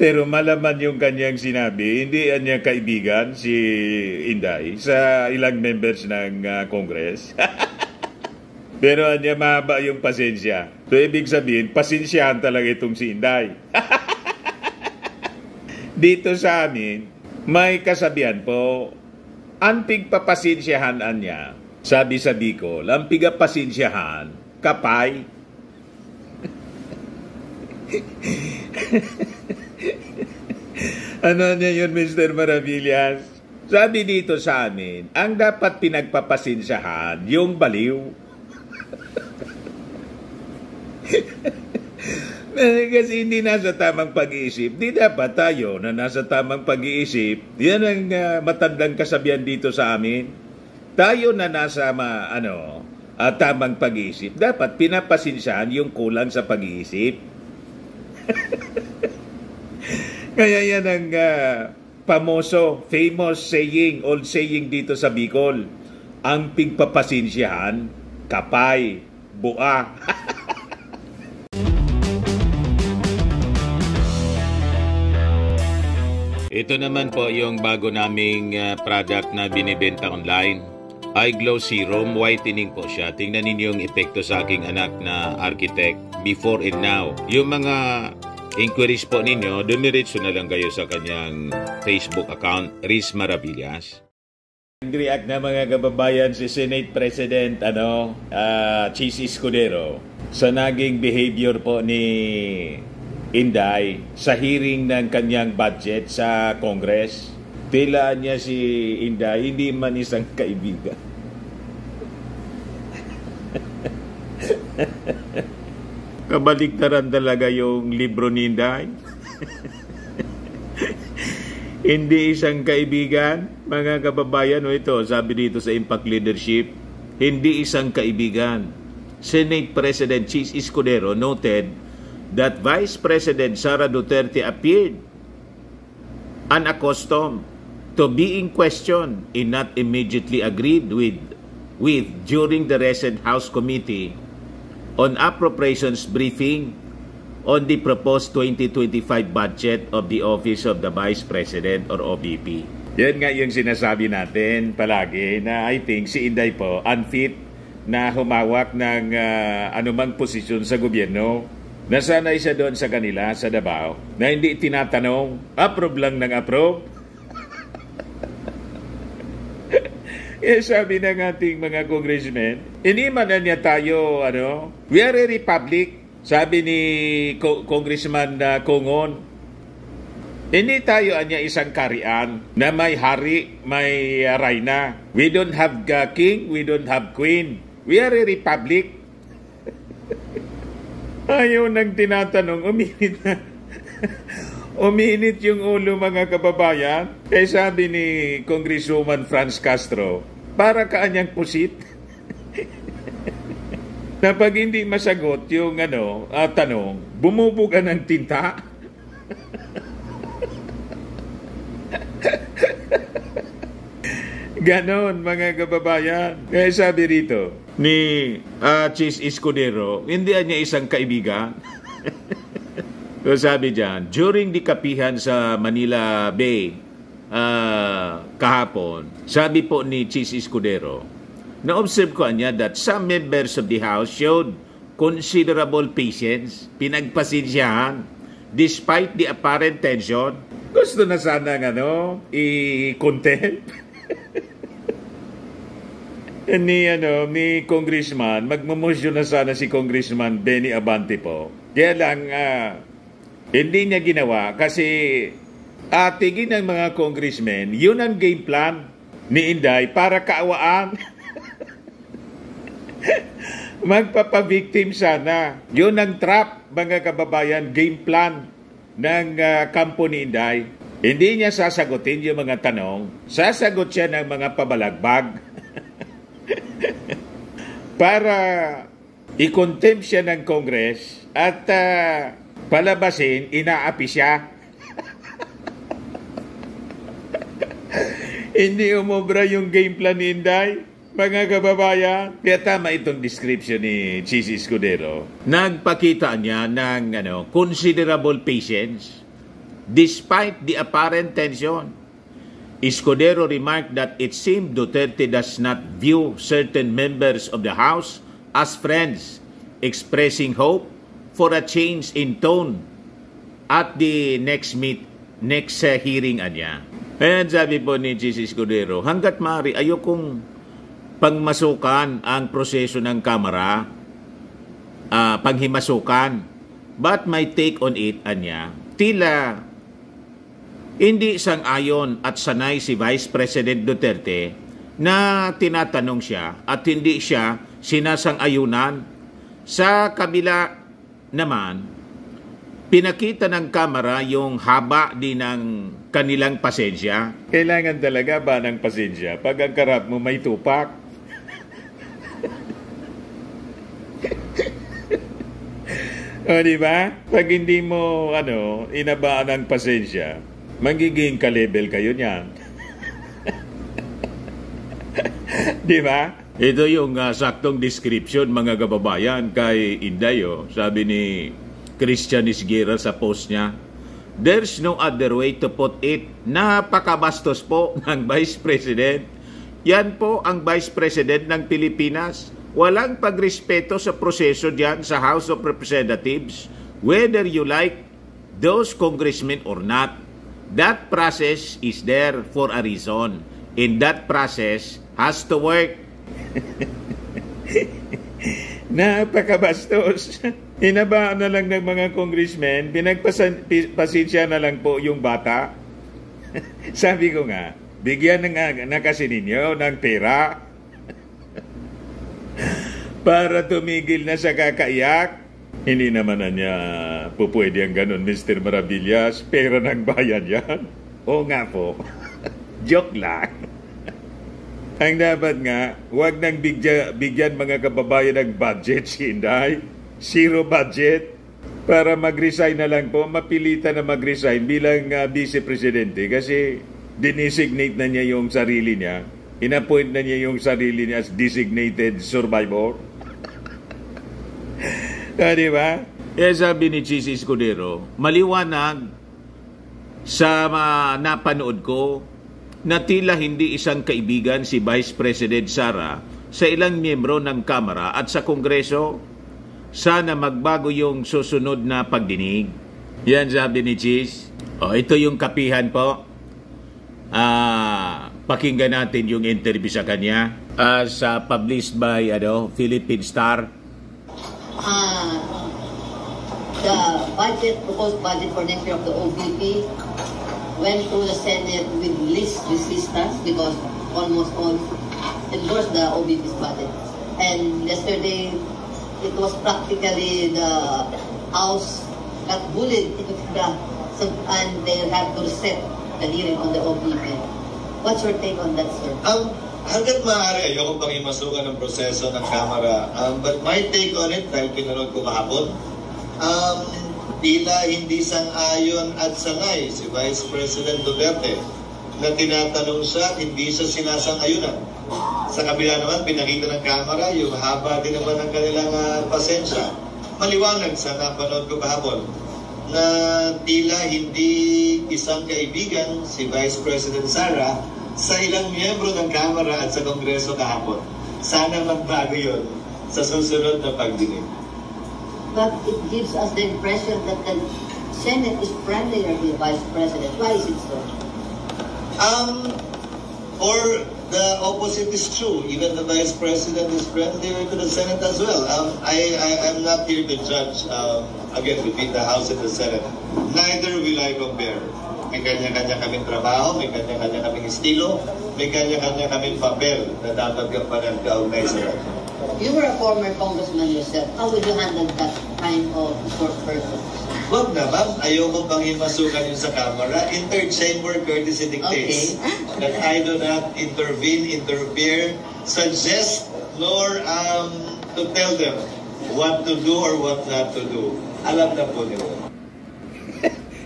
Pero malaman yung kanyang sinabi, hindi niya kaibigan si Inday sa ilang members ng Congress. Pero niya mahaba yung pasensya. So, ibig sabihin, pasensyahan talaga itong si Inday. Dito sa amin, may kasabihan po, ang pigpapasensyahan niya, sabi sa Bicol, ang pigapasensyahan, kapay. Ano niya yun, Mr. Maravillas? Sabi dito sa amin, ang dapat pinagpapasensyahan, yung baliw. Kasi hindi nasa tamang pag-iisip. Di dapat tayo na nasa tamang pag-iisip. Yan ang matandang kasabihan dito sa amin. Tayo na nasa tamang pag-iisip. Dapat pinapasensyahan yung kulang sa pag-iisip. Kaya yan ang famous saying, old saying dito sa Bicol. Ang pigpapasensyahan, kapay, bua. Ito naman po yung bago naming product na binibenta online. iGlow Serum, whitening po siya. Tingnan ninyo yung epekto sa aking anak na architect before and now. Yung mga inquiries po ninyo, dumiretso na lang kayo sa kanyang Facebook account, Riz Maravillas. Nag-react na mga kababayan si Senate President Chis Escudero sa naging behavior po ni Inday sa hearing ng kanyang budget sa Congress. Tila niya si Inday hindi man isang kaibigan. Kabaliktaran talaga yung libro ni Inday. Hindi isang kaibigan, mga kababayan. Ito, sabi dito sa Impact Leadership, hindi isang kaibigan. Senate President Chis Escudero noted that Vice President Sara Duterte appeared unaccustomed to being questioned and not immediately agreed with during the recent House Committee on Appropriations briefing on the proposed 2025 budget of the Office of the Vice President or OVP. Yan nga yung sinasabi natin palagi na I think si Inday po unfit na humawak ng anumang posisyon sa gobyerno. Nasanay siya doon sa kanila, sa Davao, na hindi tinatanong, approve lang ng approve. Sabi ng ating mga congressmen, hindi man na niya tayo, we are a republic, sabi ni Congressman Congon. Hindi tayo anya isang karian na may hari, may rayna. We don't have king, we don't have queen. We are a republic. Ayaw nang tinatanong, uminit na. Uminit yung ulo mga kababayan. Kaya sabi ni Congresswoman Franz Castro, para kaanyang pusit. Na pag hindi masagot yung tanong, bumubuga ng tinta. Ganon mga kababayan. Kaya sabi rito ni Chis Escudero, hindi niya isang kaibigan. So sabi dyan, during the kapihan sa Manila Bay kahapon, sabi po ni Chis Escudero, na-observe ko niya that some members of the House showed considerable patience, pinagpasensyahan, despite the apparent tension. Gusto na sana i-content ni Congressman, magmamosyon na sana si Congressman Benny Abante po. Kaya lang, hindi niya ginawa kasi tingin ng mga congressmen, yun ang game plan ni Inday para kaawaan. Magpapabiktim sana. Yun ang trap, mga kababayan, game plan ng kampo ni Inday. Hindi niya sasagutin yung mga tanong. Sasagot siya ng mga pabalagbag. Para i-contempt siya ng Congress at palabasin, inaapi siya. Hindi umobra yung game plan ni Inday, mga kababayan. Kaya tama itong description ni Chis Escudero. Nagpakita niya ng considerable patience Despite the apparent tension, Escudero remarked that it seemed Duterte does not view certain members of the House as friends, expressing hope for a change in tone at the next hearing niya. Ayan, sabi po ni Chis Escudero, hanggat maaari ayokong pangmasukan ang proseso ng Kamara, panghimasukan. But my take on it, anya, tila hindi sang-ayon at sanay si Vice President Duterte na tinatanong siya at hindi siya sinasang-ayunan. Sa kabila naman, pinakita ng Kamara yung haba din ng kanilang pasensya. Kailangan talaga ba ng pasensya pag ang karap mo may tupak? O, diba? Pag hindi mo, inabaan ng pasensya, magiging ka-level kayo niyan. Diba? Ito yung saktong description, mga kababayan, kay Indayo. Sabi ni Christian Isguera sa post niya, there's no other way to put it. Napakabastos po ng Vice President. Yan po ang Vice President ng Pilipinas. Walang pagrespeto sa proseso diyan sa House of Representatives, whether you like those congressmen or not. That process is there for a reason, and that process has to work. Napakabastos. Inabaan na lang ng mga congressmen, pinagpasensya na lang po yung bata. Sabi ko nga, bigyan na kasi ninyo ng pera para tumigil na sa kakaiyak. Hindi naman na niya pupwede ang ganun, Mr. Maravillas. Pera ng bayan yan. Oo nga po. Joke lang. Ang dapat nga, huwag nang bigyan mga kababayan ng budget si Inday. Zero budget. Para mag-resign na lang po, mapilitan na mag-resign bilang Vice Presidente kasi dinesignate na niya yung sarili niya. Inappoint na niya yung sarili niya as designated survivor. Diba? Sabi ni Chis Escudero, maliwanag sa napanood ko na tila hindi isang kaibigan si Vice President Sara sa ilang miyembro ng Kamara at sa Kongreso. Sana magbago yung susunod na pagdinig. Yan sabi ni Chis. Ito yung kapihan po. Pakinggan natin yung interview sa kanya as published by Philippine Star. The proposed budget for next year of the OVP went through the Senate with least resistance because almost all endorsed the OVP's budget. And yesterday, it was practically the House got bullied and they had to reset the hearing on the OVP. What's your take on that, sir? Hanggat maaari, ayoko pang imasukan ng proseso ng Kamara. But my take on it, dahil pinanood ko kahapon, tila hindi sang-ayon at sanay si Vice President Duterte na tinatanong siya at hindi siya sinasang-ayunan. Sa kabila naman, pinakita ng Kamara yung haba din naman ng kanilang pasensya. Maliwanag sa napanood ko kahapon na tila hindi isang kaibigan si Vice President Sara sa ilang miyembro ng Kamara at sa Kongreso kahapon. Sana magbago yun sa susunod na pagdinig. But it gives us the impression that the Senate is friendlier to the Vice President. Why is it so? Or the opposite is true. Even the Vice President is friendlier to the Senate as well. I'm not here to judge, again, between the House and the Senate. Neither will I compare. May kanya-kanya kaming trabaho, may kanya-kanya kaming estilo, may kanya-kanya kaming papel na dapat gampanan kaugnay sa kanya. You were a former congressman yourself. How would you handle that kind of short person? Wag na, ma'am. Ayoko pang himasukan yun sa Kamara. Inter-chamber courtesy dictates that I do not interfere, suggest, nor to tell them what to do or what not to do. Alam na po nila.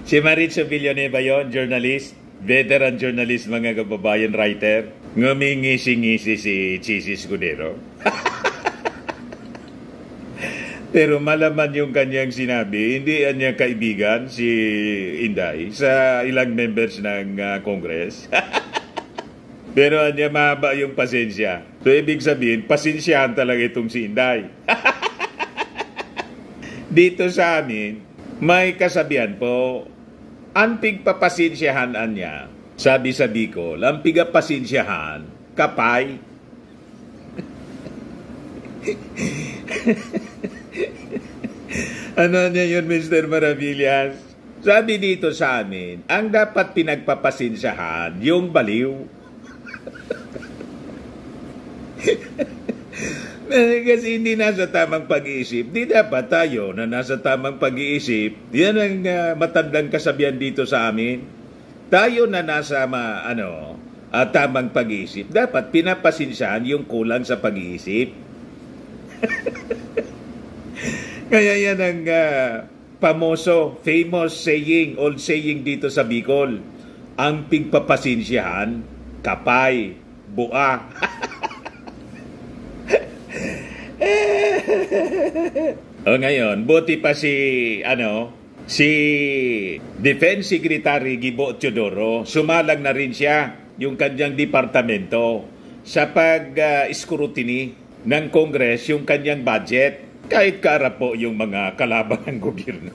Si Maritza Villanueva yun, journalist, veteran journalist, mga kababayan, writer. Ngumingisi-ngisi si Chis Escudero. Pero malaman yung kanyang sinabi, hindi niya kaibigan si Inday sa ilang members ng Congress. Pero niya mahaba yung pasensya. So ibig sabihin, pasensyahan talaga itong si Inday. Dito sa amin, may kasabihan po, ang pigpapasensyahan niya, sabi sa Bicol, ang pigapasensyahan, kapay. Ano niya yun, Mr. Maravillas? Sabi dito sa amin, ang dapat pinagpapasensyahan, yung baliw. Kasi hindi nasa tamang pag-iisip. Di dapat tayo na nasa tamang pag-iisip. Yan ang matandang kasabihan dito sa amin. Tayo na nasa tamang pag-iisip. Dapat pinapasensyahan yung kulang sa pag-iisip. Kaya yan ang famous saying, old saying dito sa Bicol. Ang pigpapasensyahan, kapay, bua. Ngayon, buti pa si Defense Secretary Gibo Teodoro, sumalang na rin siya yung kanyang departamento sa pag-scrutiny ng Congress yung kanyang budget kahit kaarap po yung mga kalaban ng gobyerno.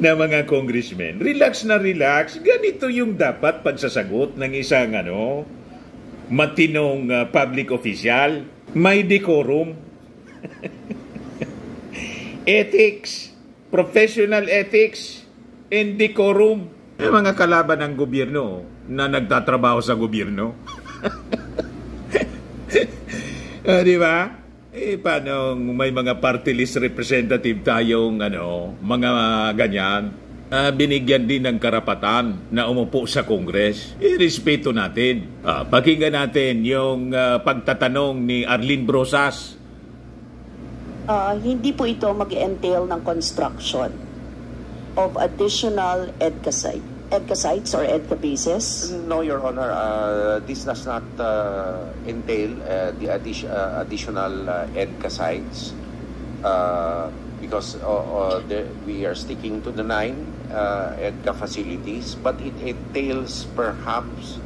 Na mga congressmen, relax na relax, ganito yung dapat pagsasagot ng isang matinong public official. May decorum. Ethics, professional ethics, and decorum. May mga kalaban ng gobyerno na nagtatrabaho sa gobyerno. Di ba? Paano may mga party list representative tayong mga ganyan, binigyan din ng karapatan na umupo sa Congress. Irespeto natin. Pakinggan natin yung pagtatanong ni Arlene Brosas. Hindi po ito mag-entail ng construction of additional EDCA sites or EDCA bases? No, Your Honor. This does not entail the additional EDCA sites because we are sticking to the 9 EDCA facilities, but it entails perhaps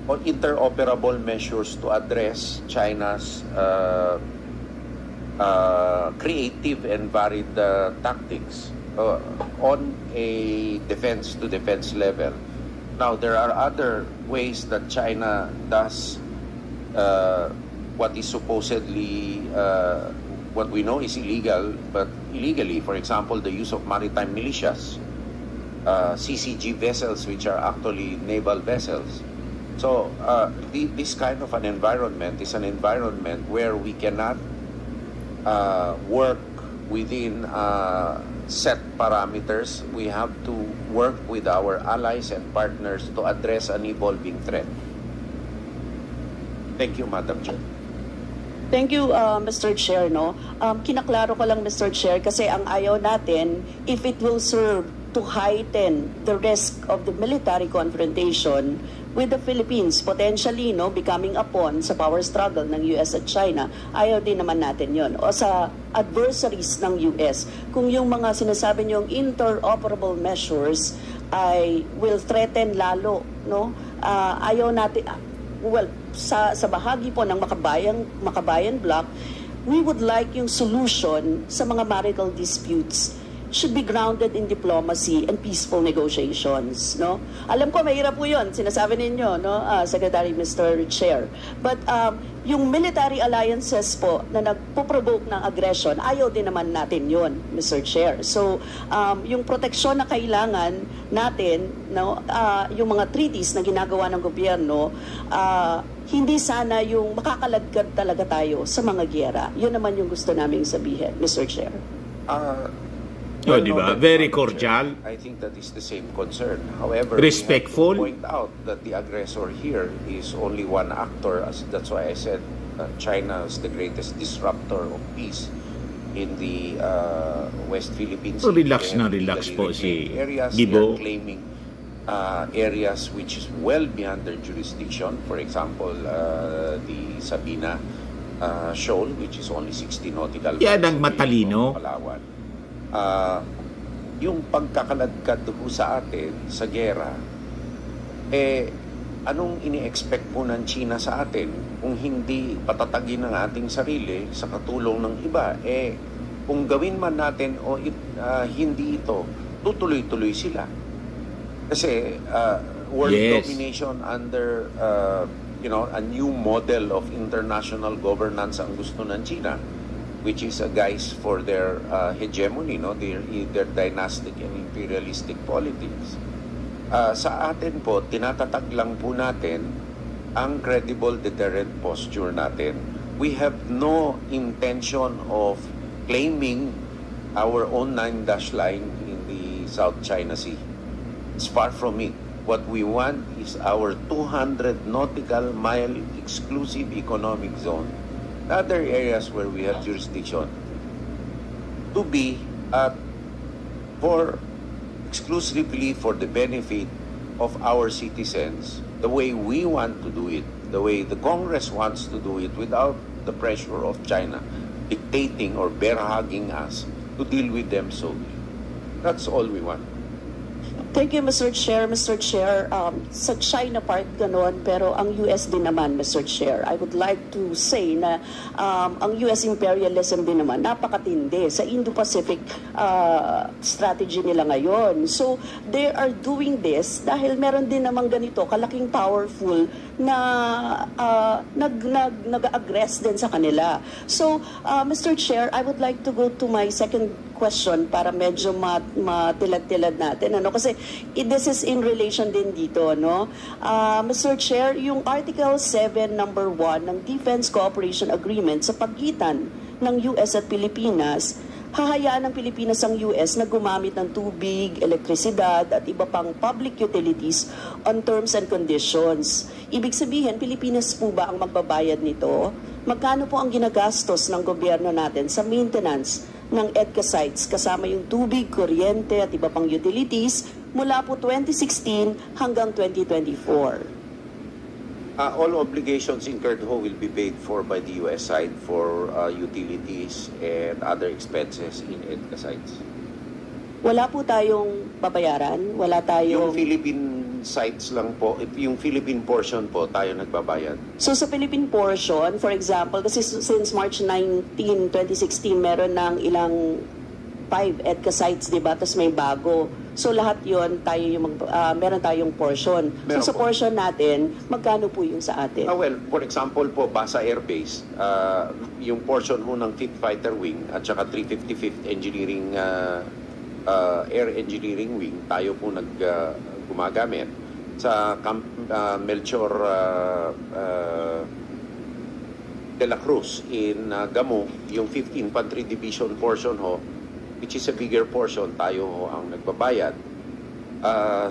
interoperable measures to address China's creative and varied tactics on a defense-to-defense level. Now, there are other ways that China does what is supposedly, what we know is illegal, but illegally, for example, the use of maritime militias, CCG vessels, which are actually naval vessels. So, this kind of an environment is an environment where we cannot work within set parameters. We have to work with our allies and partners to address an evolving threat. Thank you, Madam Chair. Thank you, Mr. Chair. Kinaklaro ko lang, Mr. Chair, kasi ang ayaw natin, if it will serve to heighten the risk of the military confrontation with the Philippines, potentially becoming a pawn sa power struggle ng US at China, ayaw din naman natin yon. O sa adversaries ng US, kung yung mga sinasabi niyong interoperable measures ay will threaten lalo, ayaw natin, sa bahagi po ng Makabayan Bloc, we would like yung solution sa mga marital disputes should be grounded in diplomacy and peaceful negotiations. Alam ko, mahirap po yun, sinasabi ninyo, Secretary Mr. Chair. But yung military alliances po na nagpo-provoke ng aggression, ayaw din naman natin yun, Mr. Chair. So, yung proteksyon na kailangan natin, yung mga treaties na ginagawa ng gobyerno, hindi sana yung makakalagkad talaga tayo sa mga giyera. Yun naman yung gusto naming sabihin, Mr. Chair. Diba? Very cordial. I think that is the same concern. However, respectful. We have to point out that the aggressor here is only one actor. That's why I said China is the greatest disruptor of peace in the West Philippines. So relax po si Gibo. Claiming areas which is well beyond their jurisdiction. For example, the Sabina shoal, which is only 60 nautical miles. Yan ang away matalino. from Palawan. Yung pagkakaladkad po sa atin sa gera, anong ini-expect po ng China sa atin kung hindi patatagin ng ating sarili sa katulong ng iba? Kung gawin man natin o hindi ito, tutuloy-tuloy sila. Kasi world domination under a new model of international governance ang gusto ng China, which is a guise for their hegemony, their dynastic and imperialistic politics. Sa atin po, tinatatag lang po natin ang credible deterrent posture natin. We have no intention of claiming our own 9-dash line in the South China Sea. It's far from it. What we want is our 200 nautical mile exclusive economic zone, other areas where we have jurisdiction, to be exclusively for the benefit of our citizens, the way we want to do it, the way the Congress wants to do it, without the pressure of China dictating or bear-hugging us to deal with them solely. That's all we want. Thank you, Mr. Chair. Mr. Chair, sa China part ganon, pero ang US din naman, Mr. Chair. I would like to say na ang US imperialism din naman, napakatindi sa Indo-Pacific strategy nila ngayon. So, they are doing this dahil meron din namang ganito, kalaking powerful na nag-aggress din sa kanila. So, Mr. Chair, I would like to go to my second question para medyo matilad-tilad natin. Kasi this is in relation din dito. Mr. Chair, yung Article 7, number 1 ng Defense Cooperation Agreement sa pagitan ng US at Pilipinas, hahayaan ng Pilipinas ang US na gumamit ng tubig, elektrisidad at iba pang public utilities on terms and conditions. Ibig sabihin, Pilipinas po ba ang magbabayad nito? Magkano po ang ginagastos ng gobyerno natin sa maintenance ng EDCA sites kasama yung tubig, kuryente at iba pang utilities mula po 2016 hanggang 2024? All obligations incurred will be paid for by the US side for utilities and other expenses in EDCA sites. Wala po tayong babayaran? Wala tayong... Yung Philippine sites lang po, yung Philippine portion po, tayo nagbabayad. So sa Philippine portion, for example, kasi since March 19, 2016, meron ng ilang 5 EDCA sites, di ba? Tapos may bago. So lahat yon tayo yung meron tayong portion. Meron so sa po. portion natin, magkano po yung sa atin? Well, for example po, Basa Air Base, yung portion ho ng 5th Fighter Wing at saka 355th Engineering Air Engineering Wing, tayo po gumagamit sa Camp Melchor de la Cruz in Gamo, yung 5th Infantry Division portion ho, which is a bigger portion, tayo ho ang nagbabayad.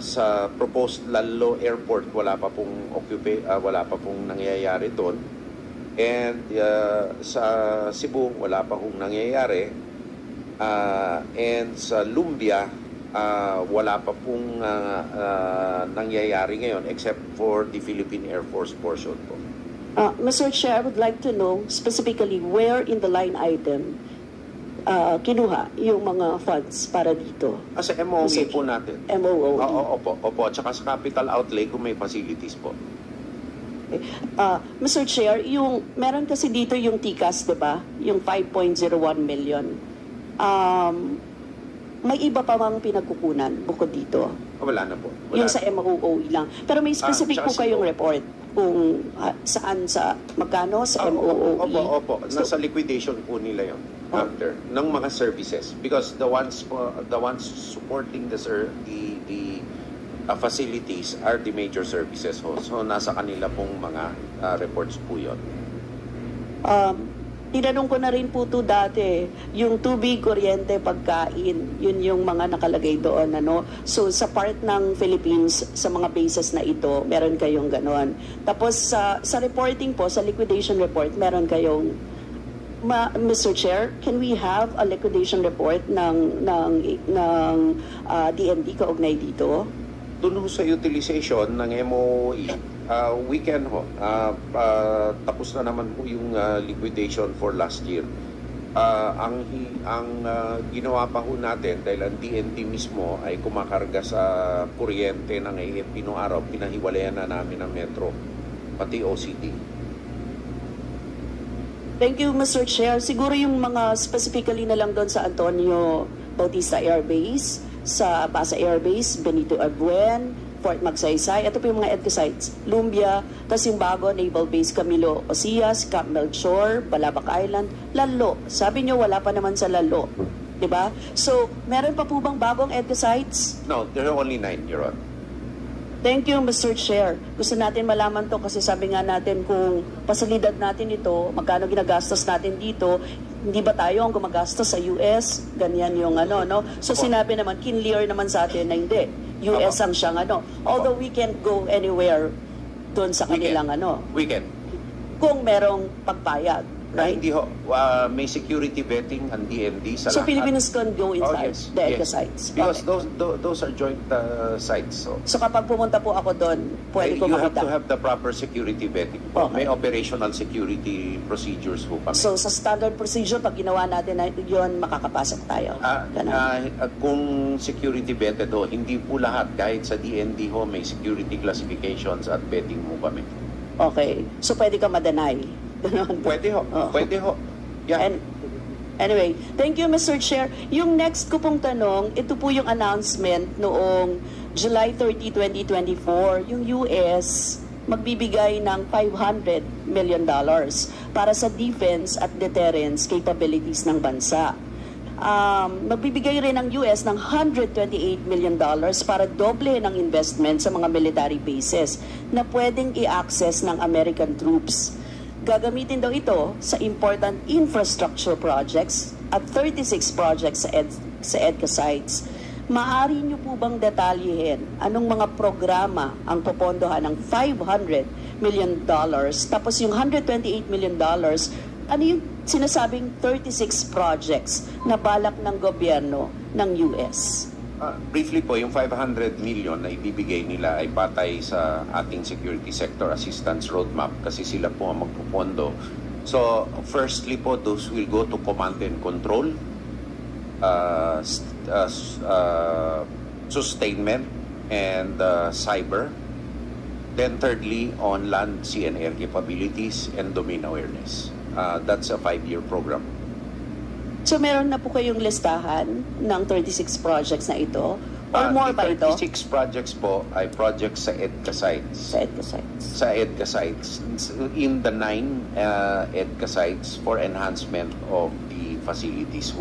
Sa proposed Lalo Airport, wala pa pong nangyayari doon. And sa Cebu, wala pa pong nangyayari. And sa Lumbia, wala pa pong nangyayari ngayon except for the Philippine Air Force portion po. Mr. Chair, I would like to know specifically where in the line item kinuha yung mga funds para dito. Sa MOE po natin. MOE. Opo. At saka sa capital outlay kung may facilities po. Mr. Chair, meron kasi dito yung TICAS, di ba? Yung 5.01 million. May iba pa bang pinagkukunan bukod dito? Wala na po. Wala. Yung sa MOE lang. Pero may specific po kayong report kung saan magkano sa MOE? Opo. Nasa liquidation po nila yon after ng mga services, because the ones supporting the facilities are the major services ho. So nasa kanila pong mga reports po yon. Tinanong ko na rin po to dati, yung tubig, kuryente, pagkain, yun yung mga nakalagay doon. So sa part ng Philippines, sa mga bases na ito, meron kayong ganon. Tapos sa reporting po, sa liquidation report, meron kayong, Mr. Chair, can we have a liquidation report ng DND kaugnay dito? dun sa utilization ng MOE, weekend ho, tapos na naman po yung liquidation for last year. Ang ginawa pa ho natin, dahil ang DND mismo ay kumakarga sa kuryente ng AFP noong araw, pinahiwalayan na namin ang Metro, pati OCD. Thank you, Mr. Chair. Siguro yung mga specifically na lang doon sa Antonio Bautista Air Base, sa Pasay Air Base, Benito Abuen, Fort Magsaysay, ito po yung mga EDCA sites, Lumbia, tapos yung bago, Naval Base Camilo Osias, Camp Melchor, Balabac Island, Lalo. Sabi nyo, wala pa naman sa Lalo. Diba? So, meron pa po bang bagong EDCA sites? No, there are only 9, Your Honor. Thank you, Mr. Chair. Gusto natin malaman to kasi sabi nga natin kung pasalidad natin ito, magkano ginagastos natin dito, hindi ba tayo ang gumagastos sa US? Ganyan yung ano, no? So sinabi naman, kinlear naman sa atin na hindi. US ang siyang ano. Although we can't go anywhere doon sa kanilang ano. We can. Kung merong pagpayag, right? Hindi ho. May security vetting ang DND sa So lahat. Filipinos can go inside yes, the EDCA yes. sites? Because Okay. those are joint sites. So kapag pumunta po ako doon, pwede ko you have makita? to have the proper security vetting. Okay. May operational security procedures po kami. So sa standard procedure, pag ginawa natin na yun, makakapasok tayo. Ganun. Kung security vetted ho, hindi po lahat. Kahit sa DND ho, may security classifications at vetting mo kami. Okay. So pwede ka ma-deny. Ganun. Pwede ho. Oh. Pwede ho. Yeah. And anyway, thank you, Mr. Chair. Yung next ko pong tanong, ito po yung announcement noong July 30, 2024. Yung US magbibigay ng $500 million para sa defense at deterrence capabilities ng bansa. Magbibigay rin ng US ng $128 million para doble ng investment sa mga military bases na pwedeng i-access ng American troops. Gagamitin daw ito sa important infrastructure projects at 36 projects sa EDCA sites. Maaari niyo po bang detalyehin anong mga programa ang popondohan ng $500 million tapos yung $128 million, ano yung sinasabing 36 projects na balak ng gobyerno ng US? Briefly po, yung 500 million na ibibigay nila ay patay sa ating security sector assistance roadmap kasi sila po ang magpupondo. So, firstly po, those will go to command and control, sustainment, and cyber. Then thirdly, on land, sea, and air capabilities and domain awareness. That's a 5-year program. So meron na po kayong listahan ng 36 projects na ito? Or more pa ito? 36 projects po ay projects sa EDCA sites. Sa EDCA sites. Sa EDCA sites. In the 9 EDCA sites for enhancement of the facilities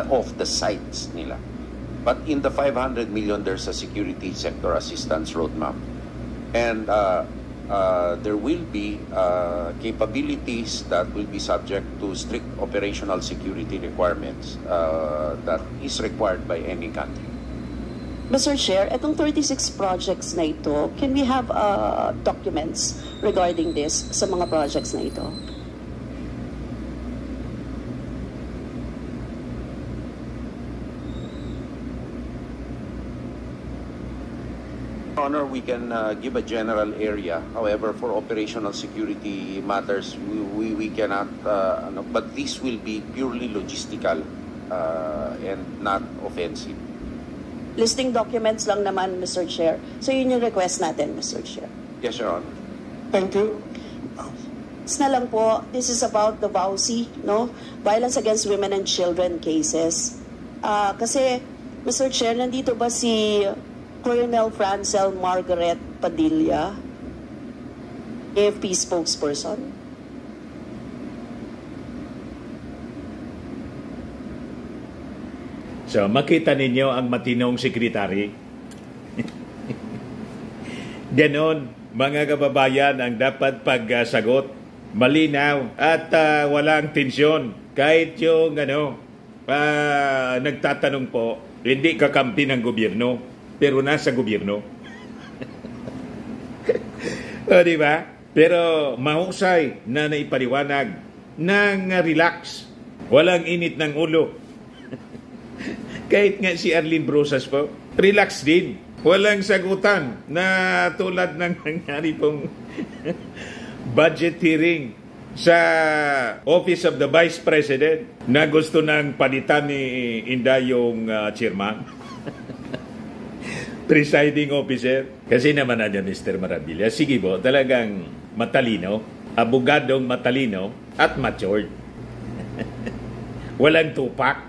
of the sites nila. But in the 500 million, there's a security sector assistance roadmap. And there will be capabilities that will be subject to strict operational security requirements that is required by any country. Mr. Chair, itong 36 projects na ito, can we have documents regarding this sa mga projects na ito? Honor, we can give a general area. However, for operational security matters, we cannot, but this will be purely logistical and not offensive. Listing documents lang naman, Mr. Chair. So yun yung request natin, Mr. Chair. Yes, Your Honor. Thank you. Na lang po, this is about the VAUSI, no? Violence Against Women and Children cases. Kasi, Mr. Chair, nandito ba si Colonel Francel Margaret Padilla, AFP spokesperson? So, makita ninyo ang matinong sekretary. Ganon, mga kababayan, ang dapat pagsagot. Malinaw at walang tensyon. Kahit yung nagtatanong po, hindi kakampi ng gobyerno, pero nasa gobyerno. O, di ba? Pero mahusay na naipaliwanag ng relax. Walang init ng ulo. Kahit nga si Arlene Brosas po, relax din. Walang sagutan na tulad ng nangyari pong budget hearing sa Office of the Vice President na gusto nang palitan ni Inday yung chairman. Presiding officer. Kasi naman na Mr. Maravilla. Sige po, talagang matalino, abogadong matalino at matured. Walang tupak.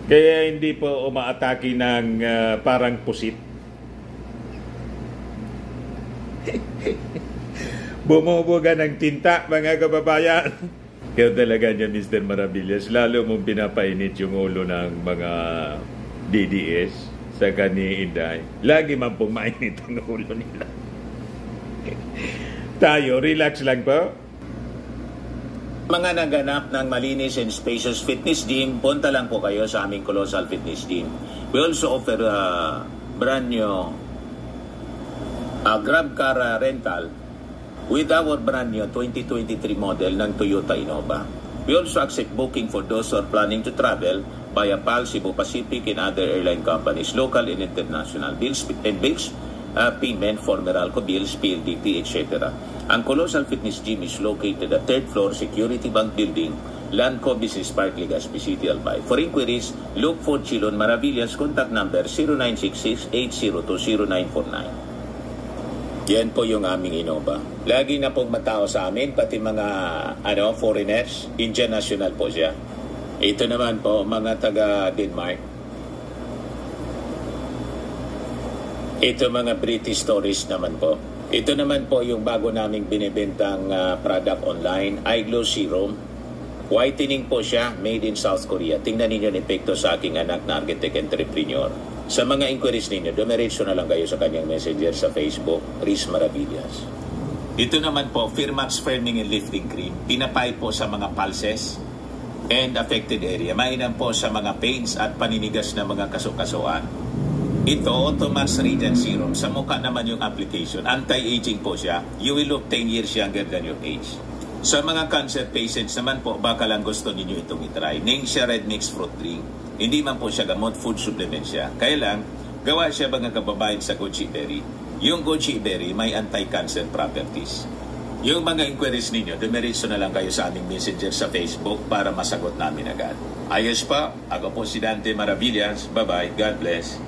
Kaya hindi po umaatake ng parang pusit. Bumubuga ng tinta, mga kababayan. Kaya talaga niya, Mr. Maravillas, lalo mong pinapainit yung ulo ng mga DDS sa kani Inday. Lagi man pong mainit ang ulo nila. Tayo, relax lang po. Mga naganap ng malinis and spacious fitness gym, punta lang po kayo sa aming Colossal Fitness Gym. We also offer brand new grab car rental with our brand new 2023 model ng Toyota Innova. We also accept booking for those who are planning to travel via PAL, Cebu Pacific, and other airline companies, local and international. Bills payment for Meralco bills, PLDT, etc. Ang Colossal Fitness Gym is located at 3rd floor Security Bank Building, Landco Business Park, Legazpi City, Albay. For inquiries, look for Chilon Maravillas. Contact number 0966-8020949. Yan po yung aming Innova. Lagi na pong matao sa amin, pati mga foreigners. Indian national po siya. Ito naman po, mga taga Denmark. Ito mga British tourists naman po. Ito naman po yung bago naming binibentang product online, iGlow Serum. Whitening po siya, made in South Korea. Tingnan ninyo ang epekto sa aking anak na architect entrepreneur. Sa mga inquiries ninyo, dumiretso na lang kayo sa kanyang messenger sa Facebook, Riz Maravillas. Ito naman po, Firmax Firming and Lifting Cream. Pinapay po sa mga pulses and affected area. Mainam po sa mga pains at paninigas na mga kasukasuan. Ito, Automax Radiant Serum. Sa mukha naman yung application. Anti-aging po siya. You will look 10 years younger than your age. Sa mga cancer patients naman po, baka lang gusto ninyo itong itry. Ningxia Red Mix Fruit Drink. Hindi man po siya gamot, food supplement siya. Kaya lang, gawa siya mga kababayan sa goji berry. Yung goji berry may anti-cancer properties. Yung mga inquiries ninyo, dumiretso na lang kayo sa aming messenger sa Facebook para masagot namin agad. Ayos pa, ako po si Dante Maravillas. Bye-bye. God bless.